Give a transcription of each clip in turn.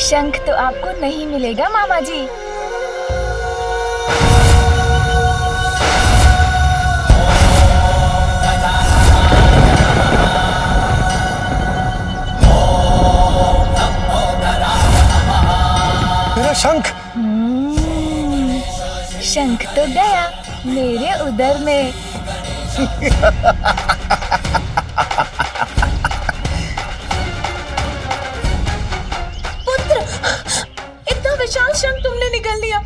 शंख तो आपको नहीं मिलेगा मामा जी। मेरा शंख। शंख तो गया मेरे उदर में। पुत्र, इतना विशाल शंख तुमने निकाल लिया,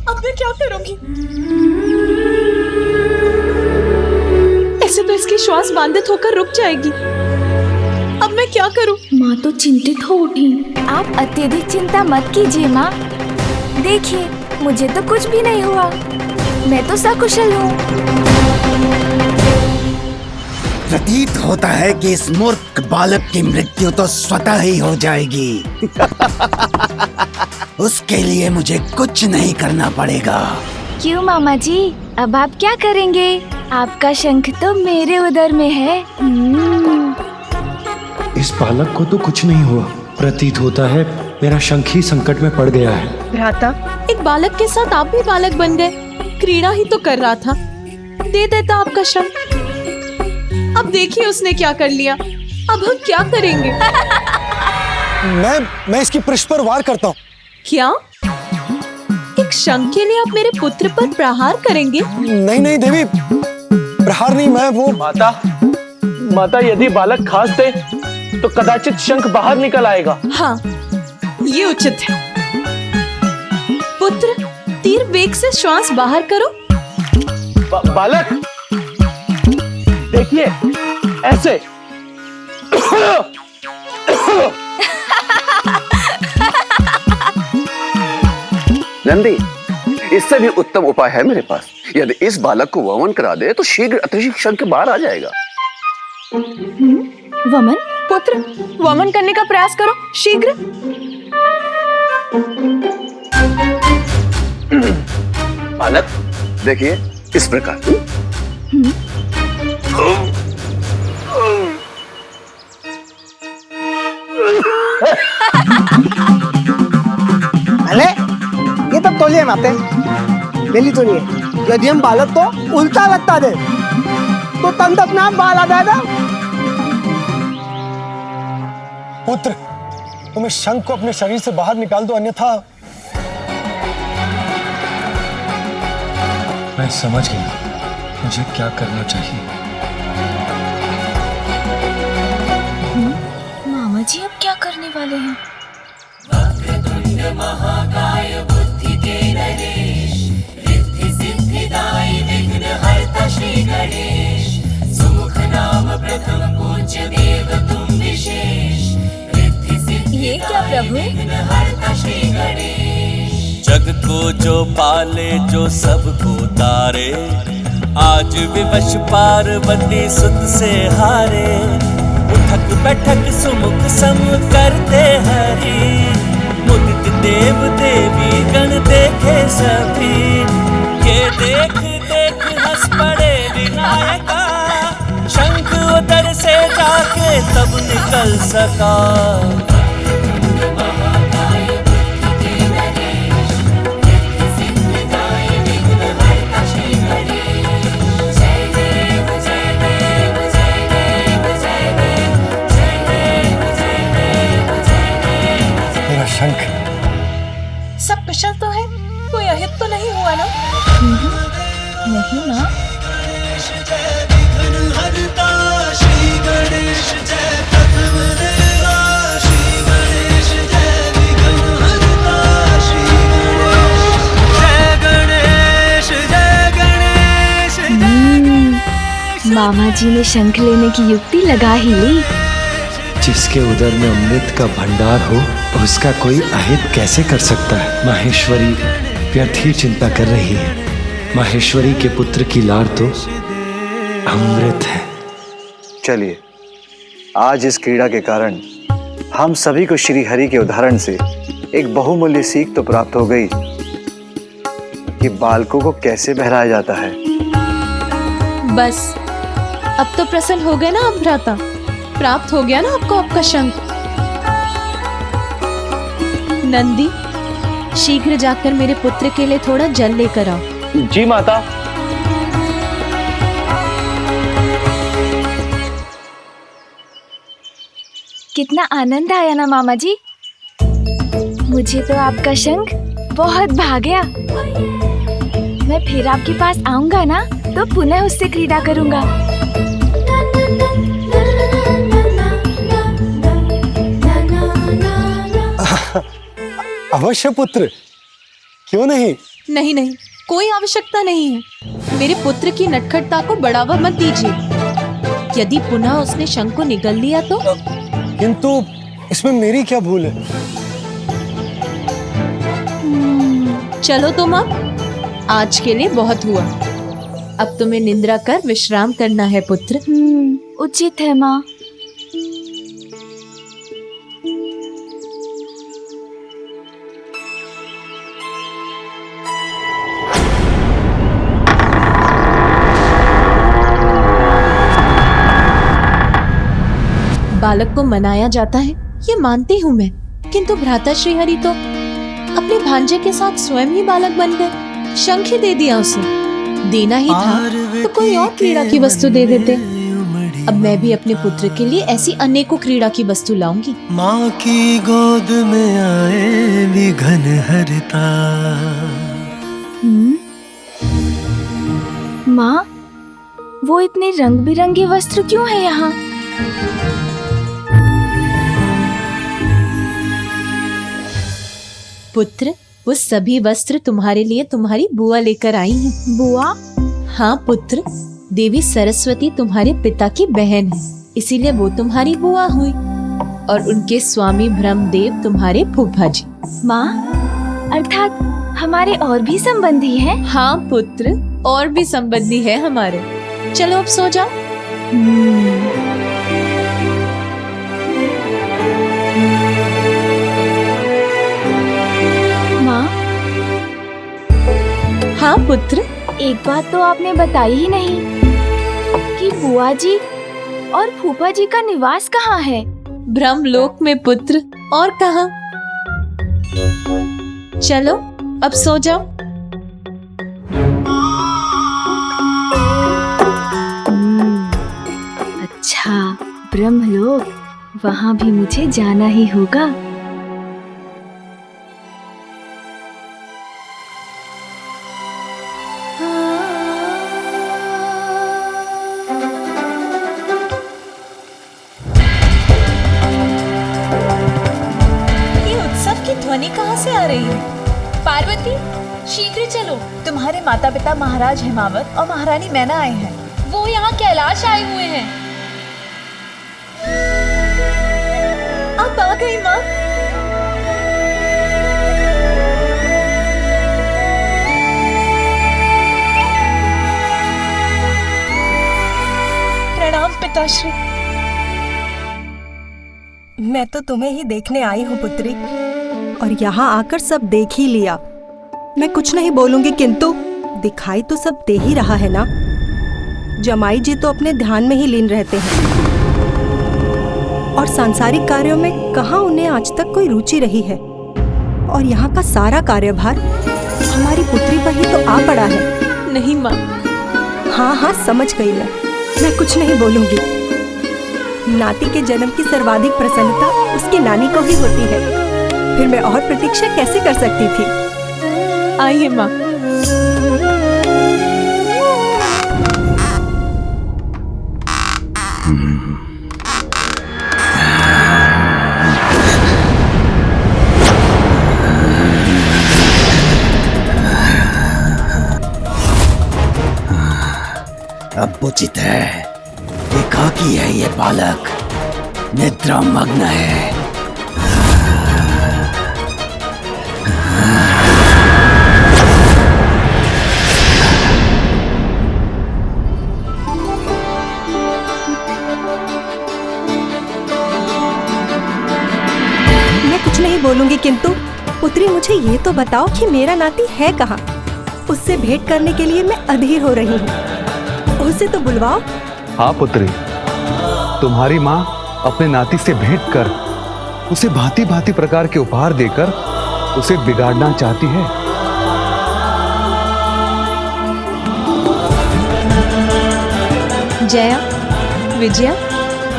अब मैं क्या करूंगी? ऐसे तो इसकी श्वास बाधित होकर रुक जाएगी। अब मैं क्या करूं? माँ तो चिंतित हो उठी। आप अत्यधिक चिंता मत कीजिए माँ। देखिए, मुझे तो कुछ भी नहीं हुआ, मैं तो सकुशल हूँ। प्रतीत होता है कि इस मूर्ख बालक की मृत्यु तो स्वतः ही हो जाएगी। उसके लिए मुझे कुछ नहीं करना पड़ेगा। क्यों मामा जी, अब आप क्या करेंगे? आपका शंख तो मेरे उदर में है। इस बालक को तो कुछ नहीं हुआ। प्रतीत होता है मेरा शंख ही संकट में पड़ गया है। भ्राता, एक बालक के साथ आप भी बालक बन गए। क्रीड़ा ही तो कर रहा था, दे देता आपका शंख। अब देखिए उसने क्या कर लिया। अब हम क्या करेंगे? मैं इसकी पृष्ठ पर वार करता हूँ। क्या? एक शंख के लिए आप मेरे पुत्र पर प्रहार करेंगे? नहीं देवी, प्रहार नहीं, मैं वो। माता, यदि बालक खास दे तो कदाचित शंख बाहर निकल आएगा। हाँ, ये उचित है। पुत्र, तीर वेग से श्वास बाहर करो। बालक, देखिए, ऐसे। नंदी, इससे भी उत्तम उपाय है मेरे पास। यदि इस बालक को वमन करा दे तो शीघ्र अतिशीघ्र शंख बाहर आ जाएगा। वमन? पुत्र, वमन करने का प्रयास करो शीघ्र। बालक, देखिए, इस प्रकार। अरे ये तो तोलिए माते, बेली तोलिए। यदि हम बालक को उल्टा लगता दे तो तंत अपने आप बाल आ जाएगा। पुत्र, तुम इस शंख को अपने शरीर से बाहर निकाल दो, अन्यथा। मैं समझ गया मुझे क्या करना चाहिए। मामा जी अब क्या करने वाले हैं? ये क्या प्रभु? जग को जो पाले, जो सबको तारे, आज विवश पार्वती सुत से हारे। उठक बैठक सुमुख सम करते हरि, मुदित देव देवी गण देखे सभी। ये देख देख हंस पड़े विनायका, शंख उदर से जाके तब निकल सका। शंख। सब कुशल तो है, कोई अहित तो नहीं हुआ ना? नहीं ना। मामा जी ने शंख लेने की युक्ति लगा ही ली। जिसके उदर में अमृत का भंडार हो उसका कोई अहित कैसे कर सकता है? माहेश्वरी व्यर्थ ही चिंता कर रही है। माहेश्वरी के पुत्र की लार तो अमृत है। चलिए, आज इस क्रीड़ा के कारण हम सभी को श्री हरि के उदाहरण से एक बहुमूल्य सीख तो प्राप्त हो गई कि बालकों को कैसे बहलाया जाता है। बस अब तो प्रसन्न हो गए ना आप भ्राता? प्राप्त हो गया ना आपको आपका शंख? नंदी, शीघ्र जाकर मेरे पुत्र के लिए थोड़ा जल लेकर आओ। जी माता। कितना आनंद आया ना मामा जी। मुझे तो आपका शंख बहुत भा गया। मैं फिर आपके पास आऊंगा ना तो पुनः उससे क्रीड़ा करूंगा। अवश्य पुत्र, क्यों नहीं? नहीं नहीं, कोई आवश्यकता नहीं है। मेरे पुत्र की नटखटता को बढ़ावा मत दीजिए। यदि पुनः उसने शंख को निगल लिया तो? किंतु इसमें मेरी क्या भूल है? चलो तुम अब, आज के लिए बहुत हुआ। अब तुम्हें निद्रा कर विश्राम करना है पुत्र। उचित है माँ। बालक को मनाया जाता है, ये मानती हूँ मैं, किंतु भ्राता श्रीहरि तो अपने भांजे के साथ स्वयं ही बालक बन गए। शंख ही दे दिया उसे। देना ही था तो कोई और क्रीड़ा की वस्तु दे देते। अब मैं भी अपने पुत्र के लिए ऐसी अनेकों क्रीड़ा की वस्तु लाऊंगी। माँ की गोद में आए विघन हरता। माँ, वो इतने रंग बिरंगे वस्त्र क्यों है यहाँ? पुत्र, वो सभी वस्त्र तुम्हारे लिए तुम्हारी बुआ लेकर आई है। बुआ? हाँ पुत्र, देवी सरस्वती तुम्हारे पिता की बहन है, इसीलिए वो तुम्हारी बुआ हुई, और उनके स्वामी ब्रह्मदेव तुम्हारे फूफा जी। माँ, अर्थात हमारे और भी संबंधी हैं? हाँ पुत्र, और भी संबंधी है हमारे। चलो अब सो जाओ। हाँ पुत्र। एक बात तो आपने बताई ही नहीं कि बुआ जी और फूफा जी का निवास कहाँ है? ब्रह्मलोक में पुत्र, और कहाँ। चलो अब सो जाओ। अच्छा, ब्रह्मलोक, वहाँ भी मुझे जाना ही होगा। ध्वनि कहाँ से आ रही है? पार्वती, शीघ्र चलो। तुम्हारे माता पिता महाराज हिमावत और महारानी मैना आए हैं। वो यहाँ कैलाश आए हुए हैं। अब आ गई माँ। प्रणाम पिताश्री। मैं तो तुम्हें ही देखने आई हूँ पुत्री, और यहाँ आकर सब देख ही लिया। मैं कुछ नहीं बोलूंगी, किंतु दिखाई तो सब दे ही रहा है ना। जमाई जी तो अपने ध्यान में ही लीन रहते हैं, और सांसारिक कार्यों में कहाँ उन्हें आज तक कोई रुचि रही है। और यहाँ का सारा कार्यभार हमारी पुत्री पर ही तो आ पड़ा है। नहीं माँ। हाँ हाँ, समझ गई मैं कुछ नहीं बोलूंगी। नाती के जन्म की सर्वाधिक प्रसन्नता उसकी नानी को ही होती है, फिर मैं और प्रतीक्षा कैसे कर सकती थी। आइए माँ। अब उचित है। एकाकी है ये बालक, निद्रा मग्न है। मैं कुछ नहीं बोलूंगी, किंतु पुत्री मुझे ये तो बताओ कि मेरा नाती है कहाँ? उससे भेंट करने के लिए मैं अधीर हो रही हूँ। उसे तो बुलवाओ। हाँ पुत्री, तुम्हारी माँ अपने नाती से भेंट कर उसे भांति भांति प्रकार के उपहार देकर उसे बिगाड़ना चाहती है। जया, विजया,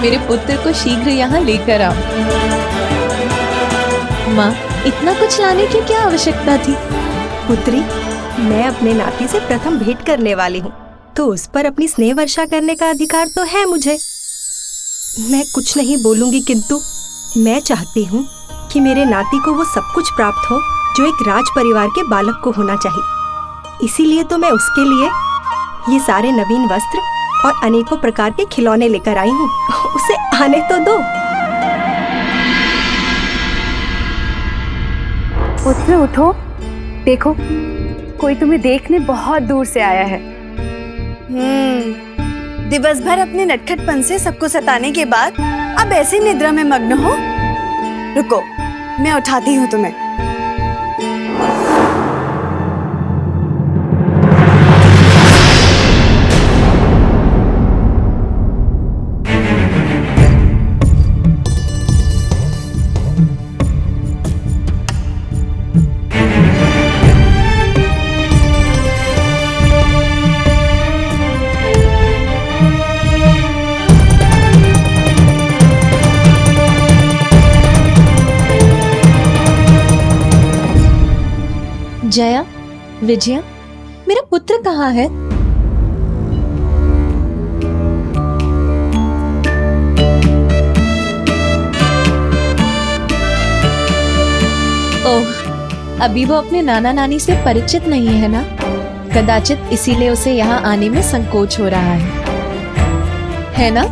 मेरे पुत्र को शीघ्र यहाँ लेकर आओ। माँ, इतना कुछ लाने की क्या आवश्यकता थी? पुत्री, मैं अपने नाती से प्रथम भेंट करने वाली हूँ, तो उस पर अपनी स्नेह वर्षा करने का अधिकार तो है मुझे। मैं कुछ नहीं बोलूंगी, किंतु मैं चाहती हूँ कि मेरे नाती को वो सब कुछ प्राप्त हो जो एक राज परिवार के बालक को होना चाहिए। इसीलिए तो मैं उसके लिए ये सारे नवीन वस्त्र और अनेकों प्रकार के खिलौने लेकर आई हूँ। उसे आने तो दो। पुत्र उठो, देखो कोई तुम्हें देखने बहुत दूर से आया है। दिवस भर अपने नटखटपन से सबको सताने के बाद अब ऐसी निद्रा में मग्न हो। रुको, मैं उठाती हूँ तुम्हें। जया, विजया, मेरा पुत्र कहाँ है? ओह, अभी वो अपने नाना नानी से परिचित नहीं है ना? कदाचित इसीलिए उसे यहाँ आने में संकोच हो रहा है ना?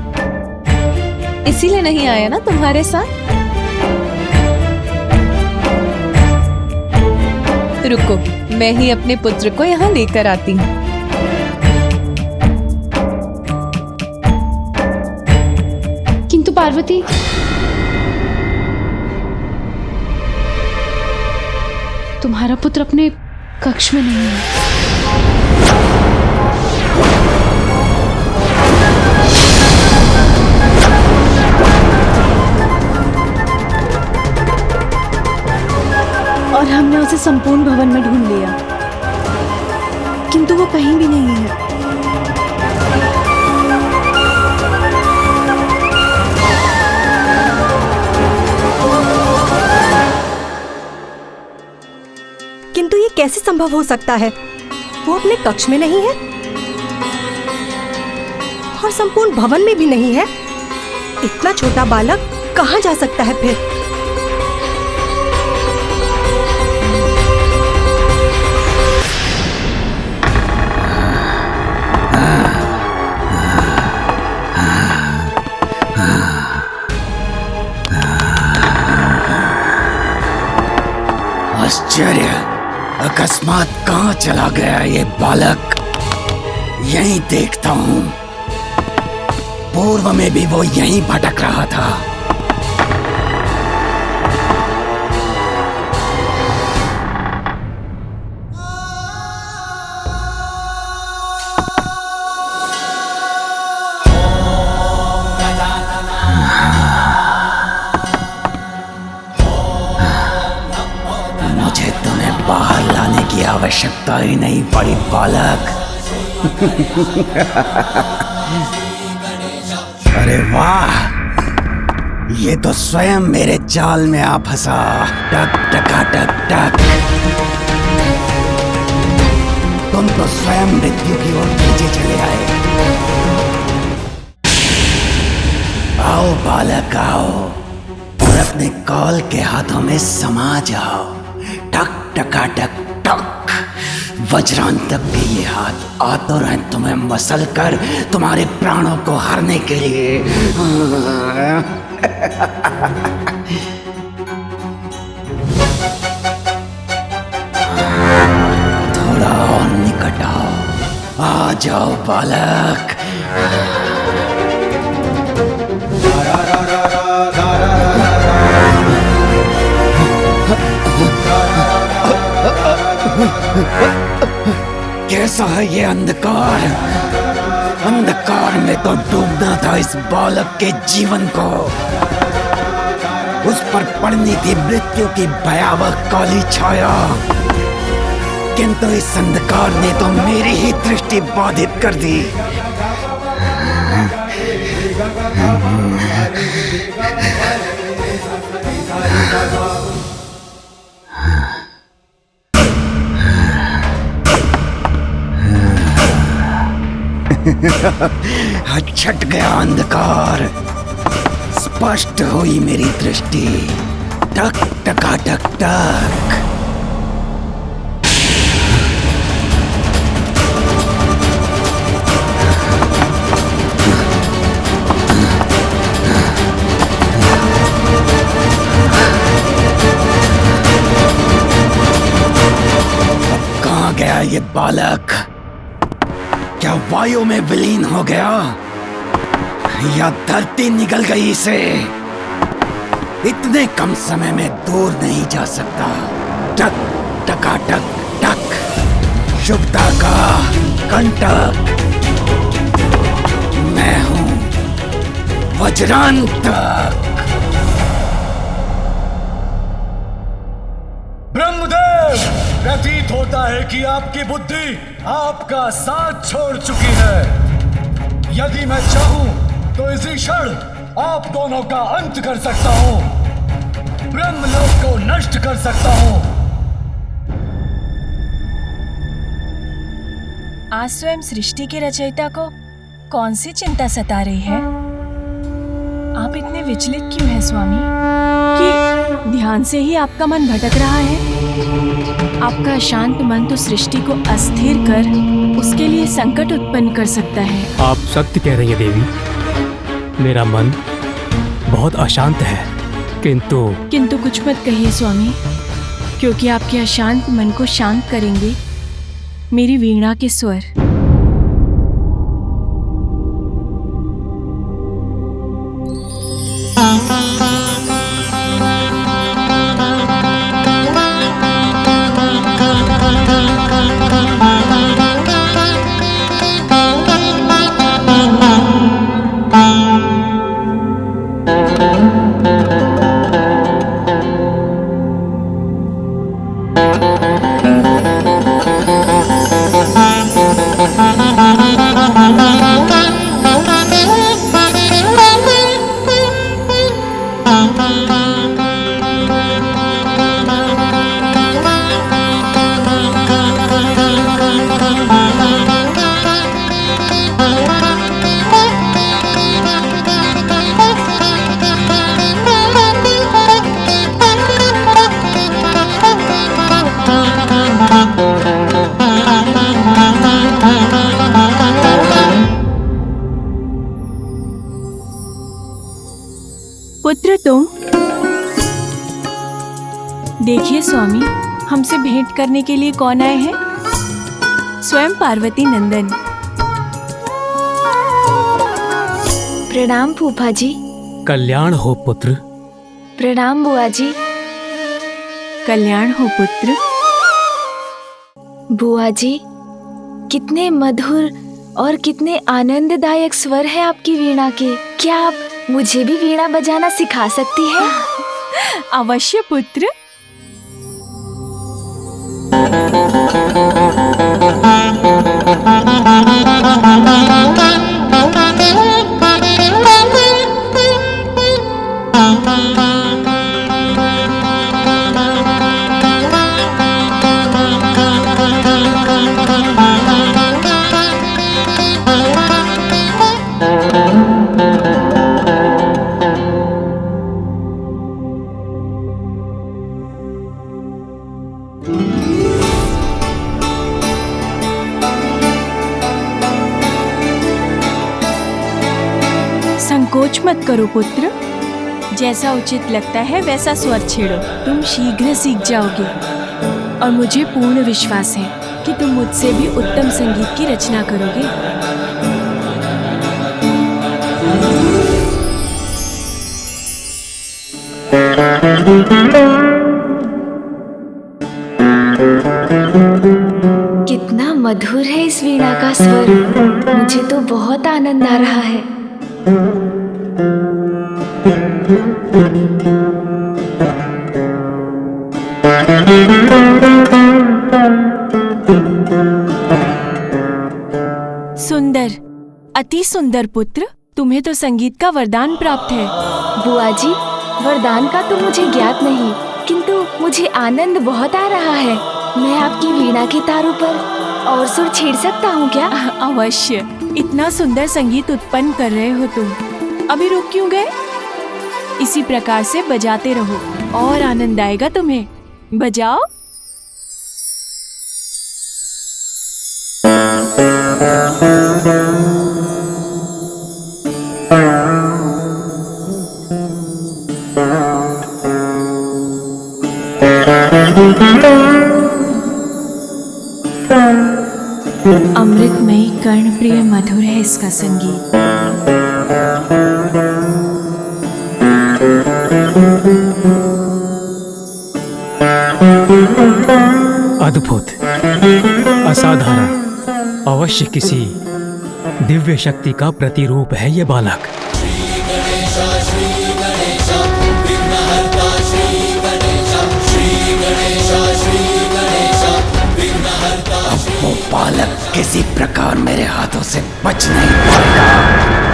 इसीलिए नहीं आया ना तुम्हारे साथ? रुको, मैं ही अपने पुत्र को यहाँ लेकर आती हूँ। किंतु पार्वती, तुम्हारा पुत्र अपने कक्ष में नहीं है। और हमने उसे संपूर्ण भवन में ढूंढ लिया, किंतु वो कहीं भी नहीं है। किंतु ये कैसे संभव हो सकता है? वो अपने कक्ष में नहीं है और संपूर्ण भवन में भी नहीं है। इतना छोटा बालक कहाँ जा सकता है फिर? आश्चर्य, अकस्मात कहाँ चला गया ये बालक? यहीं देखता हूँ। पूर्व में भी वो यहीं भटक रहा था। बाहर लाने की आवश्यकता ही नहीं पड़ी बालक। अरे वाह, ये तो स्वयं मेरे जाल में आ फंसा। टक टका टक टक। तुम तो स्वयं मृत्यु की ओर खींचे चले आए। आओ बालक आओ, और अपने कौल के हाथों में समा जाओ। टक टका टक टक। वज्रांतक के ये हाथ आतुर हैं तुम्हें मसल कर तुम्हारे प्राणों को हरने के लिए। थोड़ा और निकट आओ, आ जाओ बालक। कैसा है ये अंधकार? अंधकार में तो डूबना था इस बालक के जीवन को। उस पर पड़नी थी मृत्यु की भयावह काली छाया, किंतु इस अंधकार ने तो मेरी ही दृष्टि बाधित कर दी। छट गया अंधकार, स्पष्ट हुई मेरी दृष्टि। टक टका टक टक। कहाँ गया ये बालक? क्या वायु में विलीन हो गया या धरती निगल गई इसे? इतने कम समय में दूर नहीं जा सकता। टक टका टक टक। शुभता का कंटक। मैं हूं वज्रांतक। ब्रह्मदेव, प्रतीत होता है कि आपकी बुद्धि आपका साथ छोड़ चुकी है। यदि मैं चाहूं तो इसी क्षण आप दोनों का अंत कर सकता हूं, ब्रह्मलोक को नष्ट कर सकता हूं। आज स्वयं सृष्टि के रचयिता को कौन सी चिंता सता रही है? आप इतने विचलित क्यों हैं स्वामी? कि ध्यान से ही आपका मन भटक रहा है? आपका शांत मन तो सृष्टि को अस्थिर कर उसके लिए संकट उत्पन्न कर सकता है। आप सत्य कह रही हैं देवी, मेरा मन बहुत अशांत है, किंतु कुछ मत कहिए स्वामी, क्योंकि आपके अशांत मन को शांत करेंगे मेरी वीणा के स्वर। पुत्र तुम? देखिए स्वामी, हमसे भेंट करने के लिए कौन आए हैं? स्वयं पार्वती नंदन। प्रणाम फूफा जी। कल्याण हो पुत्र। प्रणाम बुआ जी। कल्याण हो पुत्र। बुआ जी, कितने मधुर और कितने आनंददायक स्वर है आपकी वीणा के। क्या आप मुझे भी वीणा बजाना सिखा सकती है? अवश्य पुत्र। संकोच मत करो पुत्र, जैसा उचित लगता है वैसा स्वर छेड़ो। तुम शीघ्र सीख जाओगे और मुझे पूर्ण विश्वास है कि तुम मुझसे भी उत्तम संगीत की रचना करोगे। कितना मधुर है इस वीणा का स्वर। मुझे तो बहुत आनंद आ रहा है। सुंदर, अति सुंदर पुत्र। तुम्हें तो संगीत का वरदान प्राप्त है। बुआ जी, वरदान का तो मुझे ज्ञात नहीं, किंतु मुझे आनंद बहुत आ रहा है। मैं आपकी वीणा के तारों पर और सुर छेड़ सकता हूँ क्या? अवश्य। इतना सुंदर संगीत उत्पन्न कर रहे हो तुम। अभी रुक क्यों गए? इसी प्रकार से बजाते रहो और आनंद आएगा तुम्हें। बजाओ। अमृतमयी कर्णप्रिय मधुर है इसका संगीत। अद्भुत, असाधारण, अवश्य किसी दिव्य शक्ति का प्रतिरूप है ये बालक। अब वो बालक किसी प्रकार मेरे हाथों से बच नहीं पाएगा।